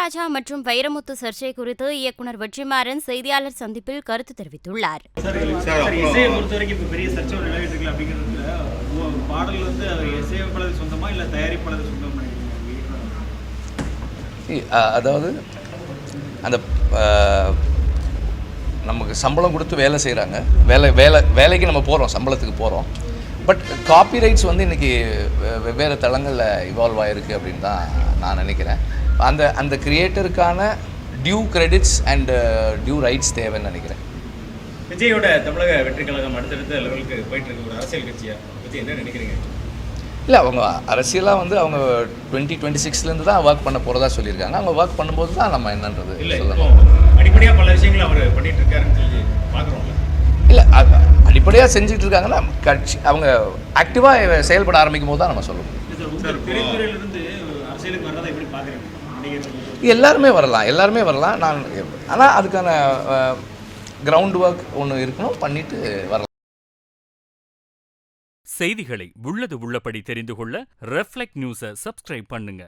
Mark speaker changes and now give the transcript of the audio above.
Speaker 1: இளையராஜா மற்றும் வைரமுத்து சர்ச்சை குறித்து இயக்குனர் வெற்றிமாறன் செய்தியாளர் சந்திப்பில் கருத்து தெரிவித்துள்ளார்.
Speaker 2: இசையை பொறுத்தவரைக்கும் இப்போ பெரிய சர்ச்சை நிலவிட்டு இருக்கு அப்படிங்கிறதுல பாடல் வந்து இசையமைப்பாளர் சொந்தமா இல்லை தயாரிப்பாளர் சொந்தமா?
Speaker 3: அதாவது அந்த நமக்கு சம்பளம் கொடுத்து வேலை செய்கிறாங்க, வேலைக்கு நம்ம போகிறோம், சம்பளத்துக்கு போகிறோம். பட் காப்பிரைட்ஸ் வந்து இன்றைக்கி வெவ்வேறு தளங்களில் இவால்வ் ஆகிருக்கு அப்படின்னு தான் நான் நினைக்கிறேன். அந்த கிரியேட்டருக்கான due credits and due rights தேவைன்னு நினைக்கிறேன்.
Speaker 2: விஜயோட தமிழக வெற்றி கழகம் அடுத்தடுத்த லெவலுக்கு போயிட்டு இருக்க ஒரு அரசியல் கட்சியாக பற்றி என்ன நினைக்கிறீங்க?
Speaker 3: இல்லை, அவங்க அரசியலாக வந்து அவங்க 2026 தான் ஒர்க் பண்ண போகிறதா சொல்லியிருக்காங்க. அவங்க ஒர்க் பண்ணும்போது தான் நம்ம என்னன்றது சொல்லணும்.
Speaker 2: அடிப்படையாக பல விஷயங்கள் அவர் பண்ணிட்டு இருக்காருன்னு சொல்லி பார்க்குறோம்ல.
Speaker 3: இல்லை, அடிப்படையாக செஞ்சுட்டு இருக்காங்கன்னா கட்சி அவங்க ஆக்டிவாக செயல்பட ஆரம்பிக்கும் போது தான் நம்ம சொல்லணும்.
Speaker 2: திரைத்துறையிலிருந்து அரசியலுக்கு வர்றதை எப்படி பார்க்குறீங்க?
Speaker 3: எல்லாருமே வரலாம். ஆனால் அதுக்கான கிரவுண்ட் ஒர்க் ஒன்று இருக்கணும், பண்ணிட்டு வரலாம்.
Speaker 4: செய்திகளை உள்ளது உள்ளபடி தெரிந்து கொள்ள ரெஃப்ளெக்ட் நியூஸை சப்ஸ்கிரைப் பண்ணுங்க.